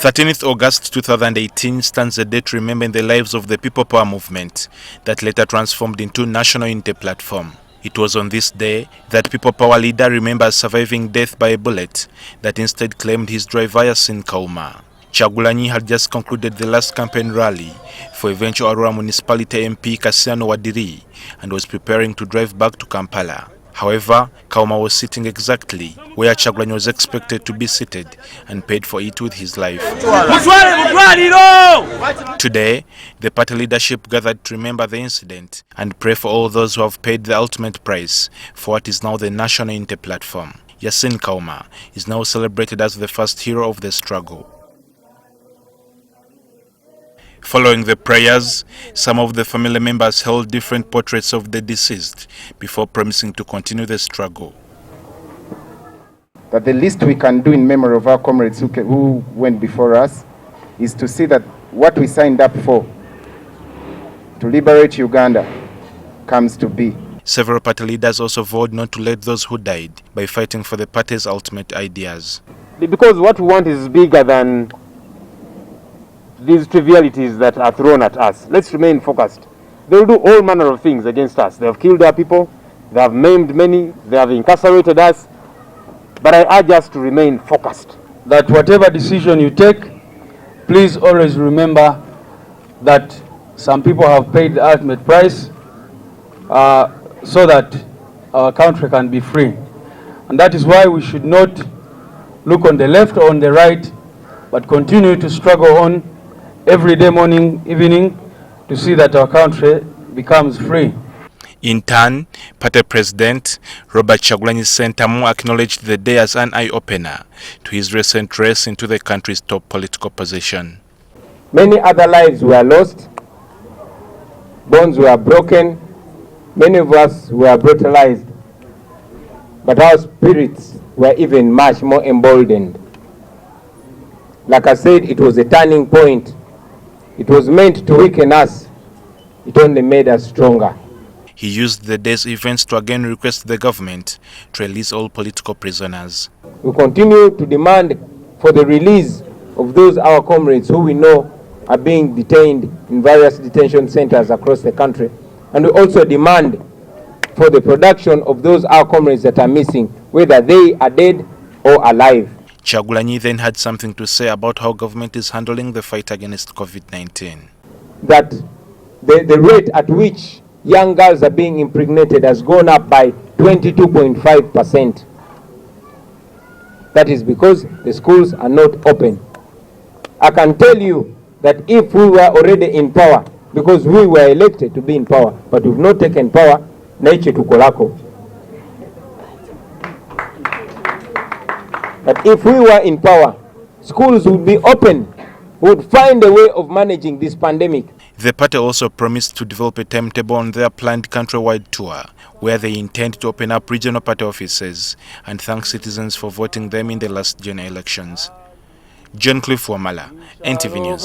13th August 2018 stands a day to remember in the lives of the People Power movement that later transformed into National Unity Platform. It was on this day that People Power leader remembers surviving death by a bullet that instead claimed his driver Yasin Kawuma. Kyagulanyi had just concluded the last campaign rally for eventual Arua municipality MP Kasiano Wadiri and was preparing to drive back to Kampala. However, Kawuma was sitting exactly where Kyagulanyi was expected to be seated and paid for it with his life. Today, the party leadership gathered to remember the incident and pray for all those who have paid the ultimate price for what is now the National Unity Platform. Yasin Kawuma is now celebrated as the first hero of the struggle. Following the prayers, some of the family members held different portraits of the deceased before promising to continue the struggle. That the least we can do in memory of our comrades who went before us is to see that what we signed up for, to liberate Uganda, comes to be. Several party leaders also vowed not to let those who died by fighting for the party's ultimate ideas. Because what we want is bigger than these trivialities that are thrown at us. Let's remain focused. They will do all manner of things against us. They have killed our people, they have maimed many, they have incarcerated us. But I urge us to remain focused. That whatever decision you take, please always remember that some people have paid the ultimate price so that our country can be free. And that is why we should not look on the left or on the right, but continue to struggle on every day, morning, evening, to see that our country becomes free. In turn, party president Robert Kyagulanyi Sentamu acknowledged the day as an eye-opener to his recent race into the country's top political position. Many other lives were lost, bones were broken, many of us were brutalized, but our spirits were even much more emboldened. Like I said, it was a turning point. It was meant to weaken us. It only made us stronger. He used the day's events to again request the government to release all political prisoners. We continue to demand for the release of those our comrades who we know are being detained in various detention centers across the country. And we also demand for the production of those our comrades that are missing, whether they are dead or alive. Kyagulanyi then had something to say about how government is handling the fight against COVID-19. That the rate at which young girls are being impregnated has gone up by 22.5%. That is because the schools are not open. I can tell you that if we were already in power, because we were elected to be in power, but we've not taken power, naiche tukolako. But if we were in power, schools would be open, would find a way of managing this pandemic. The party also promised to develop a timetable on their planned countrywide tour, where they intend to open up regional party offices and thank citizens for voting them in the last general elections. John Cliff Wamala, NTV News.